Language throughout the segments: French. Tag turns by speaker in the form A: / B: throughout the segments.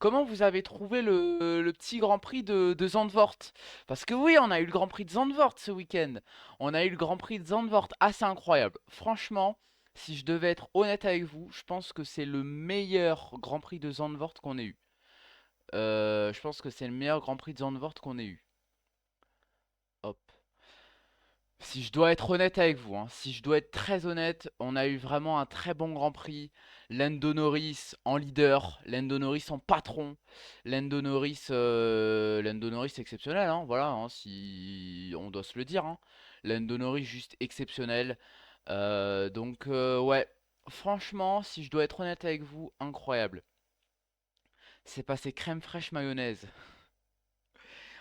A: comment vous avez trouvé le petit Grand Prix de Zandvoort? Parce que oui, on a eu le Grand Prix de Zandvoort ce week-end. On a eu le Grand Prix de Zandvoort, assez incroyable. Franchement, si je devais être honnête avec vous, je pense que c'est le meilleur Grand Prix de Zandvoort qu'on ait eu. Je pense que c'est le meilleur Grand Prix de Zandvoort qu'on ait eu. Hop. Si je dois être honnête avec vous, hein, si je dois être très honnête, on a eu vraiment un très bon Grand Prix. Lando Norris en leader, Lando Norris en patron, Lando Norris exceptionnel, hein, voilà, hein, si on doit se le dire, hein. Lando Norris juste exceptionnel. Ouais, franchement, si je dois être honnête avec vous, incroyable. C'est passé crème fraîche mayonnaise.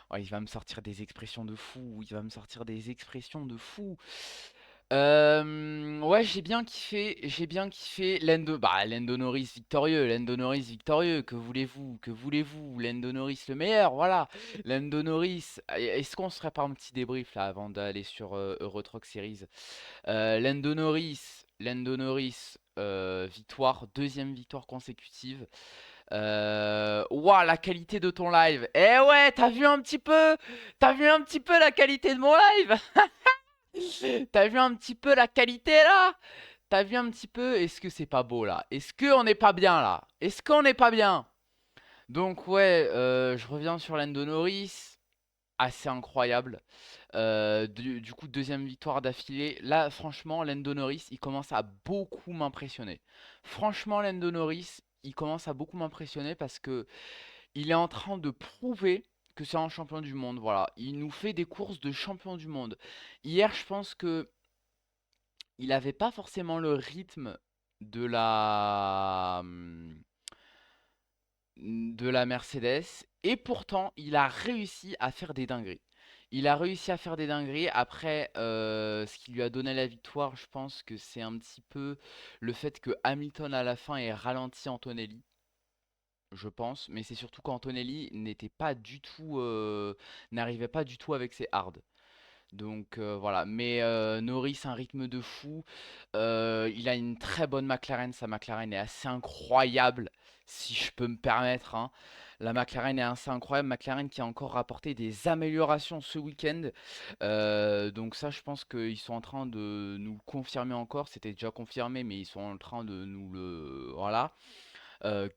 A: Oh, il va me sortir des expressions de fou, il va me sortir des expressions de fou. Ouais, j'ai bien kiffé Lando Norris victorieux, que voulez-vous, Lando Norris le meilleur, voilà, Lando Norris, est-ce qu'on se ferait pas un petit débrief là avant d'aller sur Euro Truck Series? Lando Norris, victoire, deuxième victoire consécutive. Ouah, la qualité de ton live. Eh ouais, t'as vu un petit peu la qualité de mon live? T'as vu un petit peu la qualité là? T'as vu un petit peu? Est-ce que c'est pas beau là? Est-ce qu'on n'est pas bien là? Est-ce qu'on n'est pas bien? Donc ouais, je reviens sur Lando Norris. Assez incroyable. Du coup, deuxième victoire d'affilée. Là, franchement, Lando Norris, il commence à beaucoup m'impressionner. Franchement, Lando Norris, il commence à beaucoup m'impressionner parce que il est en train de prouver que c'est un champion du monde. Voilà, il nous fait des courses de champion du monde. Hier, je pense que il n'avait pas forcément le rythme de la Mercedes et pourtant il a réussi à faire des dingueries. Il a réussi à faire des dingueries. Après, ce qui lui a donné la victoire, je pense que c'est un petit peu le fait que Hamilton à la fin ait ralenti Antonelli. Je pense, mais c'est surtout qu'Antonelli n'était pas du tout, n'arrivait pas du tout avec ses hards. Donc voilà, mais Norris un rythme de fou. Il a une très bonne McLaren, sa McLaren est assez incroyable, si je peux me permettre, hein. La McLaren est assez incroyable, McLaren qui a encore rapporté des améliorations ce week-end. Donc ça, je pense qu'ils sont en train de nous le confirmer encore. C'était déjà confirmé, mais ils sont en train de nous le... Voilà,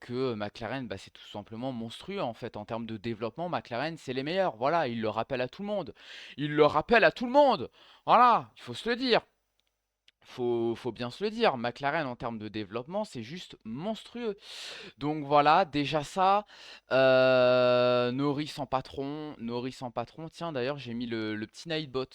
A: que McLaren, bah, c'est tout simplement monstrueux en fait en termes de développement. McLaren, c'est les meilleurs. Voilà, il le rappelle à tout le monde. Il le rappelle à tout le monde. Voilà, il faut se le dire. Faut bien se le dire. McLaren en termes de développement, c'est juste monstrueux. Donc voilà, déjà ça. Norris en patron. Tiens, d'ailleurs, j'ai mis le petit Nightbot.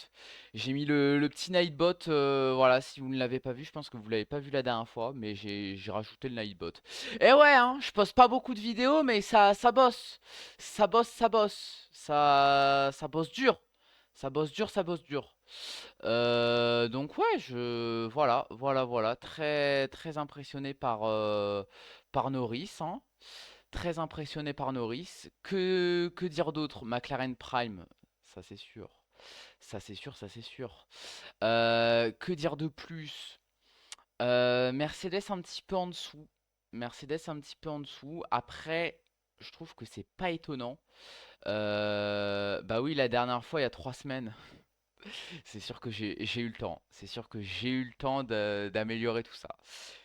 A: J'ai mis le petit Nightbot. Voilà, si vous ne l'avez pas vu, je pense que vous l'avez pas vu la dernière fois, mais j'ai rajouté le Nightbot. Et ouais, hein, je poste pas beaucoup de vidéos, mais ça bosse. Ça bosse, ça bosse. Ça bosse dur. Ça bosse dur, ça bosse dur. Donc ouais, voilà, très très impressionné par Norris, hein. Très impressionné par Norris. Que dire d'autre? McLaren Prime, ça c'est sûr. Ça c'est sûr, ça c'est sûr. Que dire de plus? Mercedes un petit peu en dessous. Mercedes un petit peu en dessous. Après, je trouve que c'est pas étonnant. Bah oui, la dernière fois, il y a 3 semaines. C'est sûr que j'ai eu le temps. C'est sûr que j'ai eu le temps d'améliorer tout ça.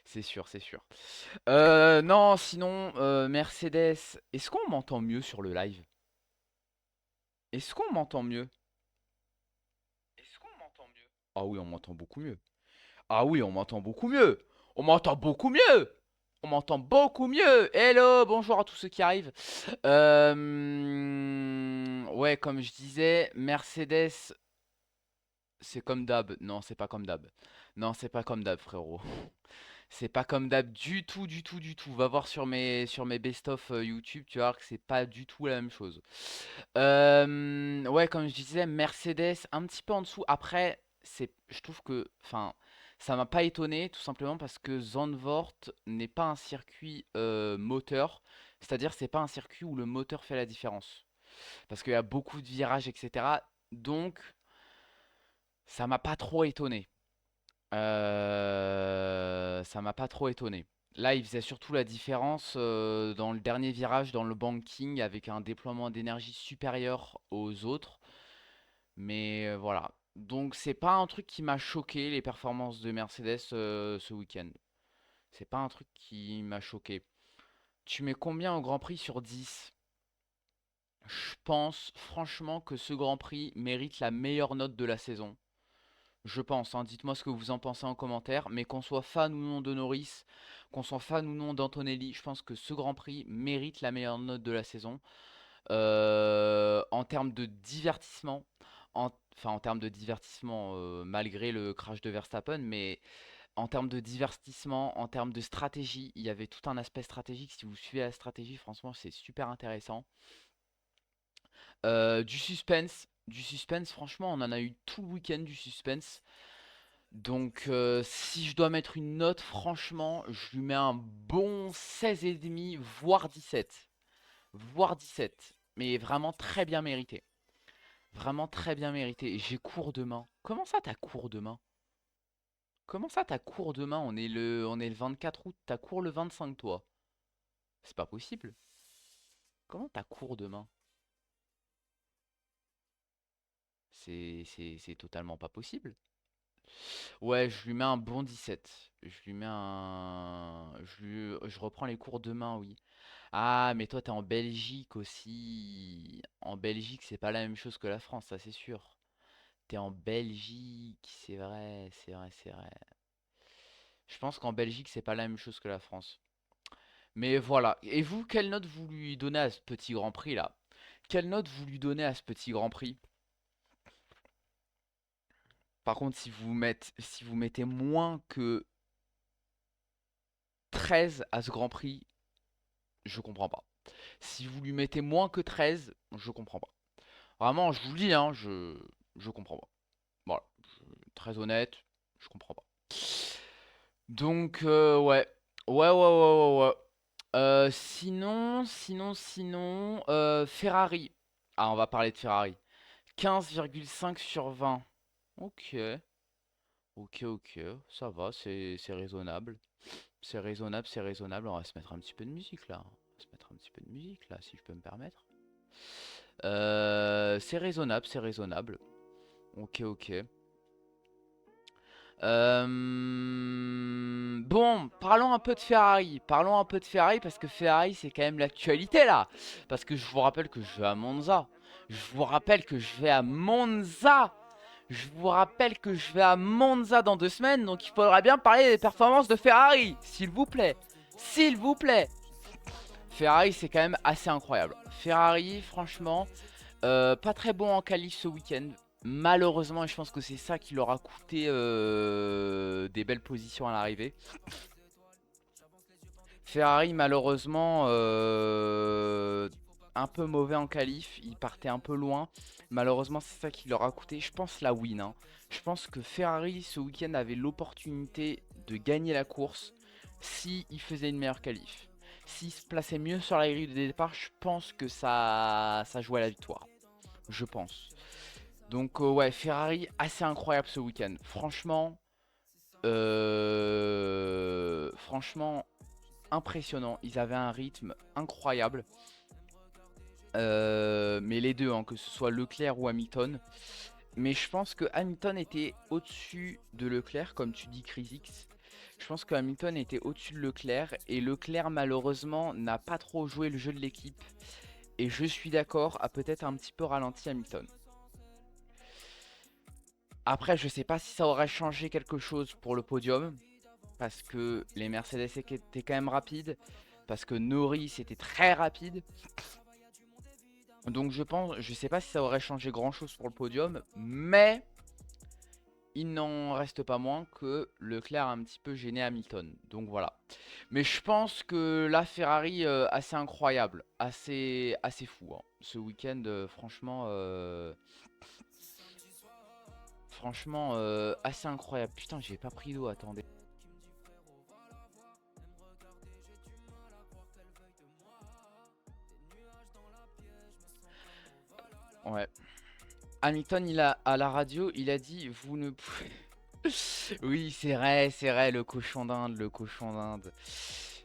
A: C'est sûr, c'est sûr. Non, sinon, Mercedes, est-ce qu'on m'entend mieux sur le live? Est-ce qu'on m'entend mieux? Est-ce qu'on m'entend mieux? Ah oui, on m'entend beaucoup mieux. Ah oui, on m'entend beaucoup mieux. On m'entend beaucoup mieux. On m'entend beaucoup mieux. Hello, bonjour à tous ceux qui arrivent. Ouais, comme je disais, Mercedes, c'est comme d'hab. Non, c'est pas comme d'hab. Non, c'est pas comme d'hab, frérot. C'est pas comme d'hab du tout, du tout, du tout. Va voir sur mes best-of YouTube, tu vas voir que c'est pas du tout la même chose. Ouais, comme je disais, Mercedes un petit peu en dessous. Après, je trouve que, enfin, ça m'a pas étonné, tout simplement parce que Zandvoort n'est pas un circuit moteur. C'est-à-dire, c'est pas un circuit où le moteur fait la différence. Parce qu'il y a beaucoup de virages, etc. Donc, ça m'a pas trop étonné. Ça m'a pas trop étonné. Là, il faisait surtout la différence dans le dernier virage, dans le banking, avec un déploiement d'énergie supérieur aux autres. Mais voilà. Donc, c'est pas un truc qui m'a choqué, les performances de Mercedes ce week-end. C'est pas un truc qui m'a choqué. Tu mets combien au Grand Prix sur 10? Je pense franchement que ce Grand Prix mérite la meilleure note de la saison. Je pense, hein. Dites-moi ce que vous en pensez en commentaire. Mais qu'on soit fan ou non de Norris, qu'on soit fan ou non d'Antonelli, je pense que ce Grand Prix mérite la meilleure note de la saison. En termes de divertissement, enfin en termes de divertissement, malgré le crash de Verstappen, mais en termes de divertissement, en termes de stratégie, il y avait tout un aspect stratégique. Si vous suivez la stratégie, franchement, c'est super intéressant. Du suspense, franchement, on en a eu tout le week-end du suspense. Donc, si je dois mettre une note, franchement, je lui mets un bon 16,5, voire 17. Voire 17. Mais vraiment très bien mérité. Vraiment très bien mérité. J'ai cours demain. Comment ça, t'as cours demain? Comment ça, t'as cours demain? On est le 24 août. T'as cours le 25, toi? C'est pas possible. Comment t'as cours demain? C'est totalement pas possible. Ouais, je lui mets un bon 17. Je lui mets un... Je reprends les cours demain, oui. Ah, mais toi, t'es en Belgique aussi. En Belgique, c'est pas la même chose que la France, ça c'est sûr. T'es en Belgique, c'est vrai, c'est vrai, c'est vrai. Je pense qu'en Belgique, c'est pas la même chose que la France. Mais voilà. Et vous, quelle note vous lui donnez à ce petit Grand Prix là? Quelle note vous lui donnez à ce petit Grand Prix? Par contre, si vous mettez moins que 13 à ce Grand Prix, je comprends pas. Si vous lui mettez moins que 13, je comprends pas. Vraiment, je vous le dis, hein, je comprends pas. Voilà, très honnête, je comprends pas. Donc, ouais. Ouais, ouais, ouais, ouais, ouais. Sinon, Ferrari. Ah, on va parler de Ferrari. 15,5 sur 20. Ok, ok, ok. Ça va, c'est raisonnable. C'est raisonnable, c'est raisonnable. On va se mettre un petit peu de musique là. On va se mettre un petit peu de musique là, si je peux me permettre. C'est raisonnable, c'est raisonnable. Ok, ok. Bon, parlons un peu de Ferrari. Parlons un peu de Ferrari parce que Ferrari, c'est quand même l'actualité là. Parce que je vous rappelle que je vais à Monza. Je vous rappelle que je vais à Monza. Je vous rappelle que je vais à Monza dans 2 semaines. Donc il faudra bien parler des performances de Ferrari. S'il vous plaît. S'il vous plaît. Ferrari, c'est quand même assez incroyable. Ferrari, franchement, pas très bon en qualif ce week-end. Malheureusement, et je pense que c'est ça qui leur a coûté des belles positions à l'arrivée. Ferrari, malheureusement, un peu mauvais en qualif. Ils partaient un peu loin. Malheureusement, c'est ça qui leur a coûté, je pense, la win, hein. Je pense que Ferrari, ce week-end, avait l'opportunité de gagner la course si ils faisaient une meilleure qualif. S'ils se plaçaient mieux sur la grille de départ, je pense que ça jouait à la victoire. Je pense. Donc ouais, Ferrari assez incroyable ce week-end. Franchement impressionnant. Ils avaient un rythme incroyable. Mais les deux, hein, que ce soit Leclerc ou Hamilton. Mais je pense que Hamilton était au-dessus de Leclerc, comme tu dis, Crisix. Je pense que Hamilton était au-dessus de Leclerc. Et Leclerc, malheureusement, n'a pas trop joué le jeu de l'équipe. Et je suis d'accord, a peut-être un petit peu ralenti Hamilton. Après, je sais pas si ça aurait changé quelque chose pour le podium. Parce que les Mercedes étaient quand même rapides. Parce que Norris était très rapide. Donc je sais pas si ça aurait changé grand chose pour le podium. Mais il n'en reste pas moins que Leclerc a un petit peu gêné Hamilton. Donc voilà. Mais je pense que la Ferrari, assez incroyable. Assez fou, hein. Ce week-end, franchement, assez incroyable. Putain, j'ai pas pris d'eau, attendez. Ouais. Hamilton, à la radio, il a dit, vous ne pouvez... Oui, c'est vrai, le cochon d'Inde, le cochon d'Inde.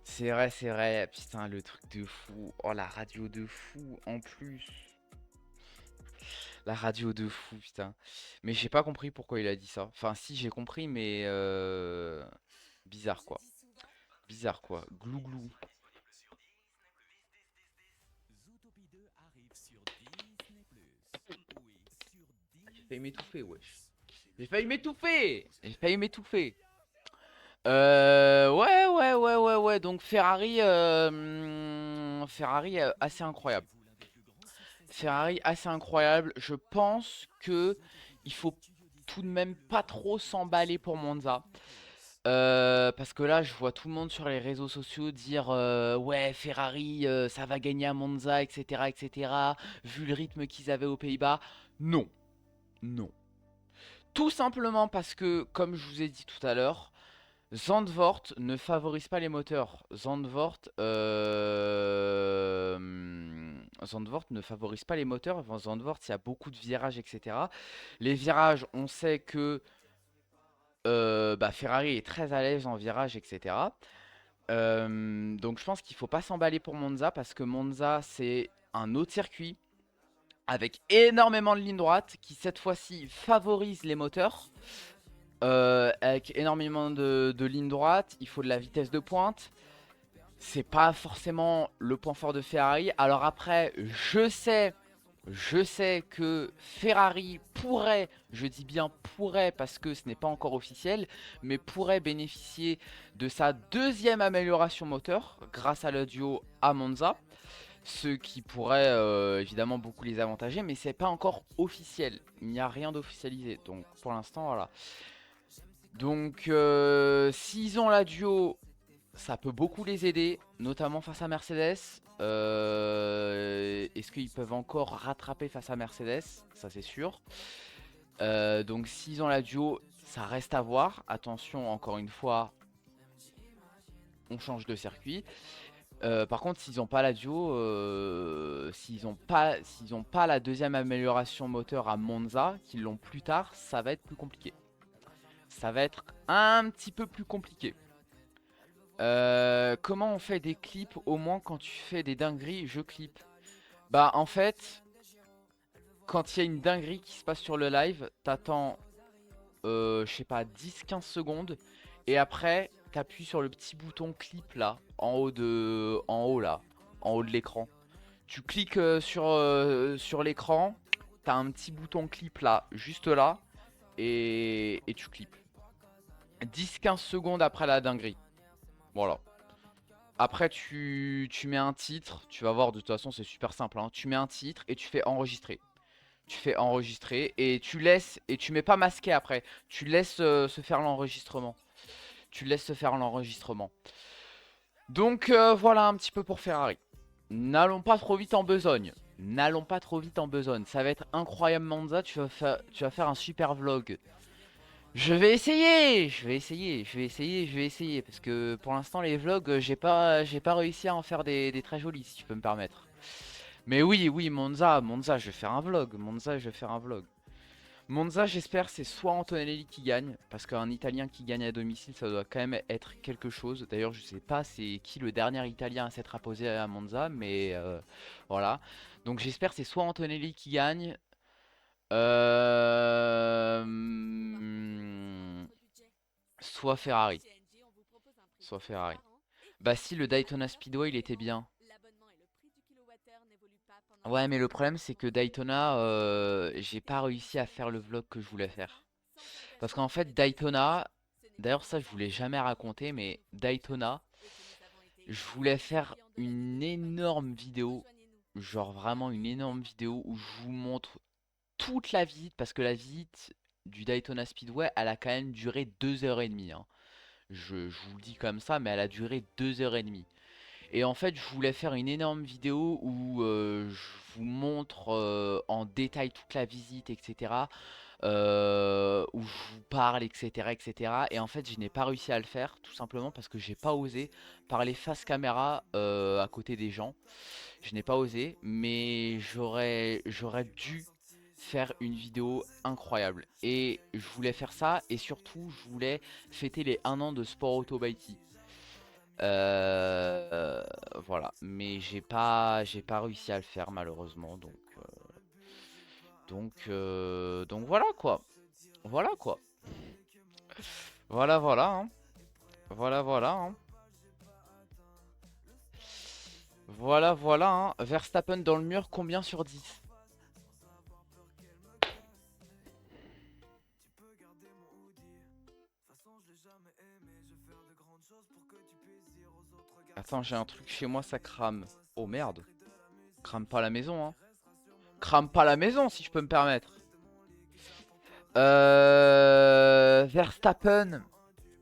A: C'est vrai. Putain, le truc de fou. Oh, la radio de fou en plus. La radio de fou, putain. Mais j'ai pas compris pourquoi il a dit ça. Enfin, si, j'ai compris, mais bizarre quoi. Bizarre quoi. Glouglou. J'ai failli m'étouffer, wesh. J'ai failli m'étouffer. J'ai failli m'étouffer. Ouais. Donc Ferrari, Ferrari assez incroyable. Ferrari assez incroyable. Je pense que il faut tout de même pas trop s'emballer pour Monza. Parce que là, je vois tout le monde sur les réseaux sociaux dire ouais, Ferrari, ça va gagner à Monza, etc., etc. Vu le rythme qu'ils avaient aux Pays-Bas. Non, non. Tout simplement parce que, comme je vous ai dit tout à l'heure, Zandvoort ne favorise pas les moteurs. Zandvoort ne favorise pas les moteurs. Enfin, Zandvoort, il y a beaucoup de virages, etc. Les virages, on sait que bah, Ferrari est très à l'aise en virage, etc. Donc je pense qu'il faut pas s'emballer pour Monza parce que Monza, c'est un autre circuit avec énormément de lignes droites qui cette fois-ci favorise les moteurs. Avec énormément de lignes droites, il faut de la vitesse de pointe. C'est pas forcément le point fort de Ferrari. Alors après, je sais que Ferrari pourrait, je dis bien pourrait parce que ce n'est pas encore officiel, mais pourrait bénéficier de sa deuxième amélioration moteur grâce à l'audio à Monza. Ce qui pourrait évidemment beaucoup les avantager, mais c'est pas encore officiel. Il n'y a rien d'officialisé. Donc pour l'instant, voilà. Donc s'ils ont la duo, ça peut beaucoup les aider, notamment face à Mercedes. Est-ce qu'ils peuvent encore rattraper face à Mercedes? Ça c'est sûr. Donc s'ils ont la duo, ça reste à voir. Attention, encore une fois, on change de circuit. Par contre, s'ils n'ont pas la duo, s'ils ont pas la deuxième amélioration moteur à Monza, qu'ils l'ont plus tard, ça va être plus compliqué. Ça va être un petit peu plus compliqué. Comment on fait des clips au moins quand tu fais des dingueries, je clip. Bah en fait, quand il y a une dinguerie qui se passe sur le live, t'attends, je sais pas, 10-15 secondes. Et après, t'appuies sur le petit bouton clip là, en haut de l'écran. Tu cliques sur l'écran, t'as un petit bouton clip là, juste là, et tu clips. 10-15 secondes après la dinguerie. Voilà. Après, tu mets un titre, tu vas voir, de toute façon, c'est super simple, hein. Tu mets un titre et tu fais enregistrer. Tu fais enregistrer et tu laisses, et tu mets pas masqué après. Tu laisses se faire l'enregistrement. Tu laisses se faire l'enregistrement. Donc voilà un petit peu pour Ferrari. N'allons pas trop vite en besogne. N'allons pas trop vite en besogne. Ça va être incroyable Monza, tu vas faire un super vlog. Je vais essayer, parce que pour l'instant les vlogs, j'ai pas réussi à en faire des très jolis, si tu peux me permettre. Mais oui, Monza, je vais faire un vlog, Monza, je vais faire un vlog. Monza, j'espère, c'est soit Antonelli qui gagne, parce qu'un Italien qui gagne à domicile, ça doit quand même être quelque chose. D'ailleurs, je sais pas c'est qui le dernier Italien à s'être imposé à Monza, mais voilà. Donc j'espère c'est soit Antonelli qui gagne, euh, soit Ferrari. Soit Ferrari. Bah si, le Daytona Speedway, il était bien. Ouais, mais le problème, c'est que Daytona, j'ai pas réussi à faire le vlog que je voulais faire. Parce qu'en fait, Daytona, d'ailleurs ça, je voulais jamais raconter, mais Daytona, je voulais faire une énorme vidéo, genre vraiment une énorme vidéo où je vous montre toute la visite, parce que la visite du Daytona Speedway, elle a quand même duré 2 h 30, hein. Je vous le dis comme ça, mais elle a duré 2 h 30. Et en fait, je voulais faire une énorme vidéo où je vous montre en détail toute la visite, etc. Où je vous parle, etc., etc. Et en fait, je n'ai pas réussi à le faire, tout simplement parce que j'ai pas osé parler face caméra à côté des gens. Je n'ai pas osé, mais j'aurais dû faire une vidéo incroyable. Et je voulais faire ça, et surtout, je voulais fêter les 1 an de Sport Auto Baity. Euh, voilà, mais j'ai pas réussi à le faire malheureusement, donc voilà quoi, voilà quoi, voilà hein, voilà hein, voilà hein. Verstappen dans le mur, combien sur 10? Attends, j'ai un truc chez moi, ça crame. Oh merde, crame pas la maison hein, crame pas la maison si je peux me permettre. Verstappen.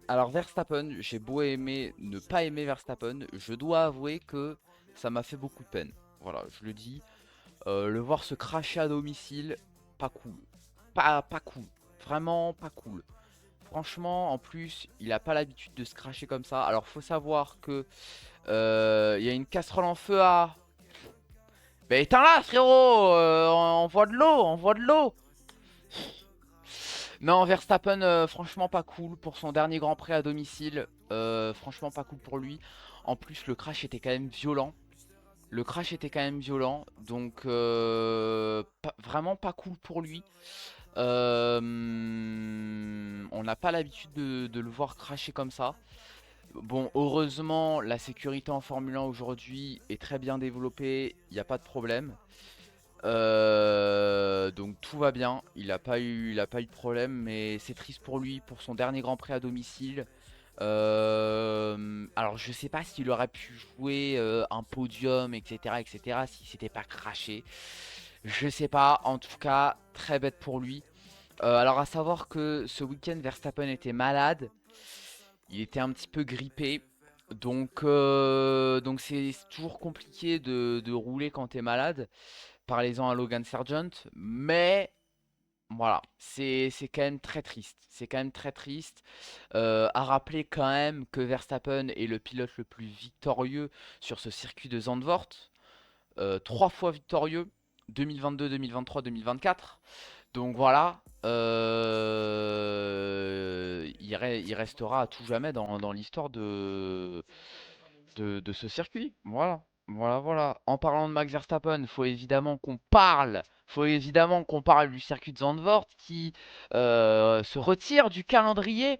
A: Alors Verstappen, j'ai beau aimer ne pas aimer Verstappen, je dois avouer que ça m'a fait beaucoup de peine. Voilà, je le dis. Le voir se cracher à domicile, pas cool. Pas cool. Vraiment pas cool. Franchement, en plus, il a pas l'habitude de se cracher comme ça. Alors faut savoir que il y a une casserole en feu à... Bah éteins-la frérot, envoie de l'eau, envoie de l'eau. Non, Verstappen, franchement pas cool pour son dernier Grand Prix à domicile. Franchement pas cool pour lui. En plus, le crash était quand même violent. Le crash était quand même violent, donc vraiment pas cool pour lui. On n'a pas l'habitude de le voir crasher comme ça. Bon, heureusement, la sécurité en Formule 1 aujourd'hui est très bien développée, il n'y a pas de problème. Donc tout va bien, il a pas eu de problème, mais c'est triste pour lui, pour son dernier Grand Prix à domicile. Alors je sais pas s'il aurait pu jouer un podium, etc., etc., s'il s'était pas craché. Je sais pas, en tout cas, très bête pour lui. Alors à savoir que ce week-end, Verstappen était malade, il était un petit peu grippé. Donc c'est toujours compliqué de rouler quand t'es malade. Parlez-en à Logan Sargent. Mais voilà, c'est quand même très triste. C'est quand même très triste. À rappeler quand même que Verstappen est le pilote le plus victorieux sur ce circuit de Zandvoort. 3 fois victorieux, 2022, 2023, 2024. Donc voilà, il restera à tout jamais dans l'histoire de ce circuit. Voilà, voilà. En parlant de Max Verstappen, faut évidemment qu'on parle du circuit de Zandvoort qui se retire du calendrier,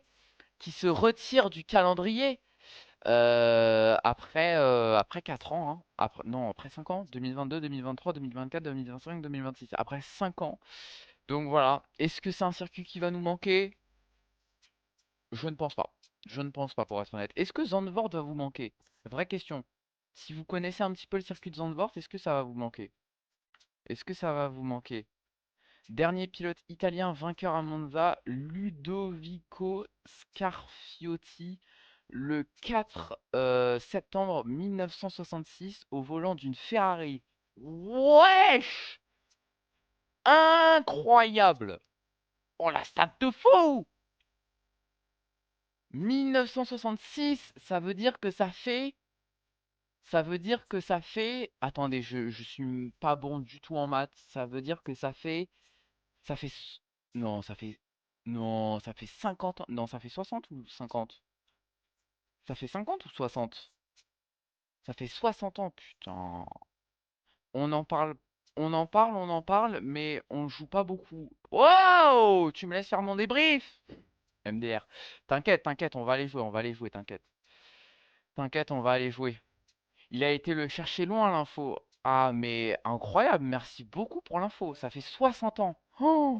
A: après 4 ans, hein. Non, après 5 ans, 2022, 2023, 2024, 2025, 2026. Après 5 ans. Donc voilà. Est-ce que c'est un circuit qui va nous manquer? Je ne pense pas. Je ne pense pas pour être honnête. Est-ce que Zandvoort va vous manquer? Vraie question. Si vous connaissez un petit peu le circuit de Zandvoort, est-ce que ça va vous manquer? Est-ce que ça va vous manquer? Dernier pilote italien vainqueur à Monza, Ludovico Scarfiotti, le 4 septembre 1966, au volant d'une Ferrari. Wesh! Incroyable! Oh la stat de fou! 1966, ça veut dire que ça fait. Attendez, je suis pas bon du tout en maths. Ça fait. Non, ça fait. Non, ça fait 50 ans. Non, ça fait 60 ou 50? Ça fait 50 ou 60? Ça fait 60 ans, putain. On en parle, on en parle, mais on joue pas beaucoup. Wow! Tu me laisses faire mon débrief? MDR. T'inquiète, on va aller jouer, t'inquiète. T'inquiète, on va aller jouer. Il a été le chercher loin, l'info. Ah, mais incroyable, merci beaucoup pour l'info. Ça fait 60 ans. Oh,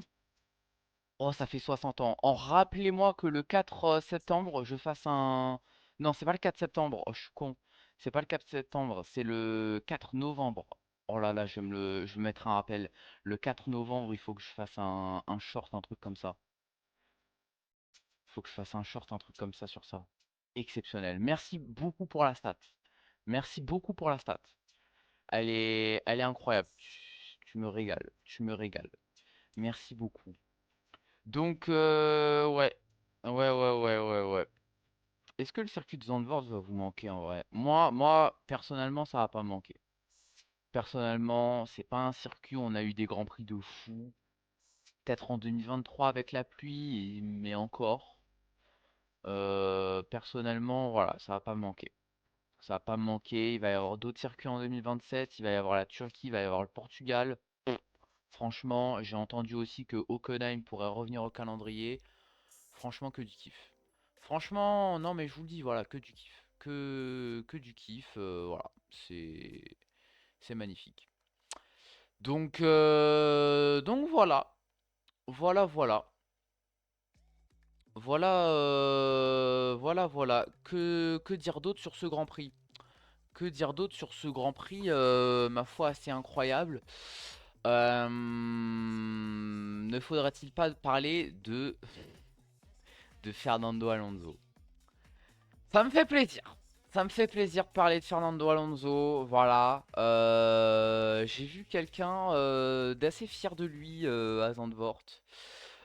A: ça fait 60 ans. Rappelez-moi que le 4 septembre, je fasse un... Non, c'est pas le 4 septembre. Oh, je suis con. C'est pas le 4 septembre, c'est le 4 novembre. Oh là là, je vais me mettre un rappel. Le 4 novembre, il faut que je fasse un short, un truc comme ça. Il faut que je fasse un short, un truc comme ça sur ça. Exceptionnel. Merci beaucoup pour la stat. Merci beaucoup pour la stat. Elle est incroyable. Tu me régales. Tu me régales. Merci beaucoup. Donc, ouais. Ouais. Est-ce que le circuit de Zandvoort va vous manquer en vrai? Moi, personnellement, ça va pas me manquer. Personnellement, c'est pas un circuit où on a eu des grands prix de fou. Peut-être en 2023 avec la pluie, mais encore. Personnellement, voilà, ça va pas me manquer. Ça va pas me manquer. Il va y avoir d'autres circuits en 2027. Il va y avoir la Turquie, il va y avoir le Portugal. Franchement, j'ai entendu aussi que Hockenheim pourrait revenir au calendrier. Franchement, que du kiff. Franchement, non mais je vous le dis, voilà, que du kiff. Que du kiff, voilà. C'est magnifique. Donc voilà. Voilà, voilà. Voilà. Que dire d'autre sur ce Grand Prix? Que dire d'autre sur ce Grand Prix, ma foi, assez incroyable. Ne faudrait-il pas parler de Fernando Alonso? Ça me fait plaisir. Ça me fait plaisir de parler de Fernando Alonso. Voilà. J'ai vu quelqu'un d'assez fier de lui à Zandvoort.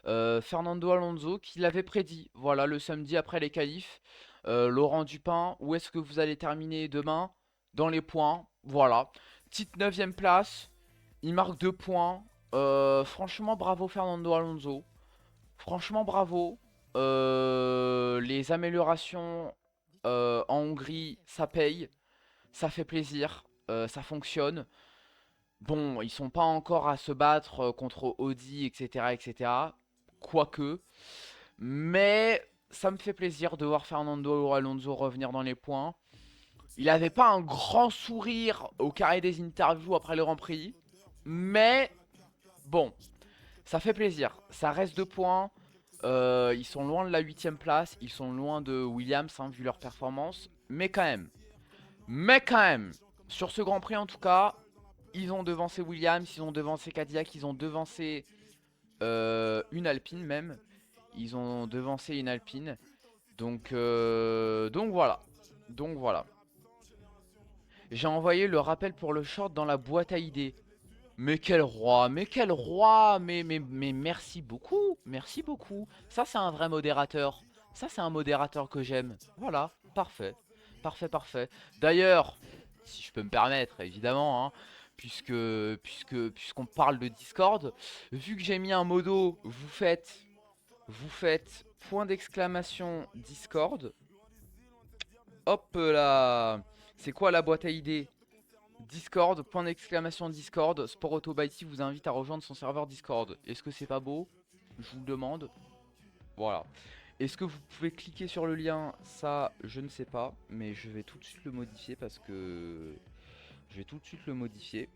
A: Fernando Alonso qui l'avait prédit. Voilà, le samedi après les qualifs. Laurent Dupin, où est-ce que vous allez terminer demain? Dans les points. Voilà. Petite 9ème place. Il marque 2 points. Franchement, bravo Fernando Alonso. Franchement, bravo. Les améliorations en Hongrie, ça paye. Ça fait plaisir. Ça fonctionne. Bon, ils sont pas encore à se battre contre Audi, etc., etc. Quoique. Mais ça me fait plaisir de voir Fernando Alonso revenir dans les points. Il avait pas un grand sourire au carré des interviews après le Grand Prix. Mais bon, ça fait plaisir. Ça reste 2 points. Ils sont loin de la 8ème place. Ils sont loin de Williams, hein, vu leur performance. Mais quand même. Sur ce Grand Prix en tout cas, ils ont devancé Williams, ils ont devancé Cadillac, ils ont devancé une Alpine même. Ils ont devancé une Alpine. Donc voilà. Donc voilà. J'ai envoyé le rappel pour le short dans la boîte à idées. Mais quel roi, mais quel roi, mais merci beaucoup, merci beaucoup. Ça c'est un vrai modérateur. Ça c'est un modérateur que j'aime. Voilà, parfait, parfait. D'ailleurs, si je peux me permettre, évidemment, hein, puisqu'on parle de Discord, vu que j'ai mis un modo, vous faites point d'exclamation Discord. Hop là, c'est quoi la boîte à idées? Discord, point d'exclamation Discord, Sport Auto Byte vous invite à rejoindre son serveur Discord. Est-ce que c'est pas beau? Je vous le demande. Voilà. Est-ce que vous pouvez cliquer sur le lien? Ça, je ne sais pas. Mais je vais tout de suite le modifier parce que... Je vais tout de suite le modifier.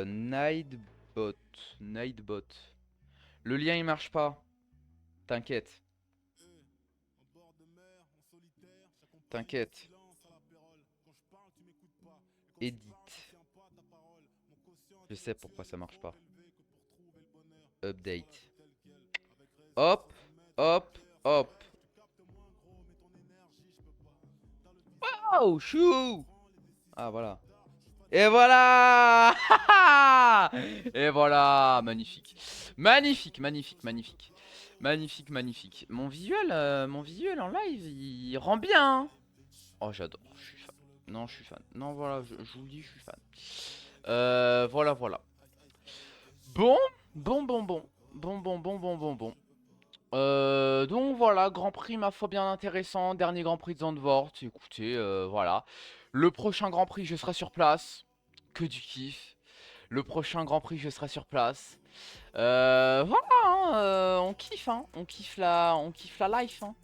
A: Nightbot. Nightbot. Le lien il marche pas. T'inquiète. T'inquiète. Edit. Je sais pourquoi ça marche pas. Update. Hop, hop, hop. Oh, chou! Ah, voilà. Et voilà! Et voilà! Magnifique. Magnifique. Mon visuel en live, il rend bien, hein. Oh, j'adore. Je suis fan. Non, je suis fan. Non, voilà, je vous le dis, je suis fan. Voilà. Bon, bon. Donc voilà, Grand Prix ma foi bien intéressant, dernier Grand Prix de Zandvoort, écoutez, voilà. Le prochain Grand Prix je serai sur place, que du kiff. Le prochain Grand Prix je serai sur place. Voilà, hein, on kiffe la life, hein.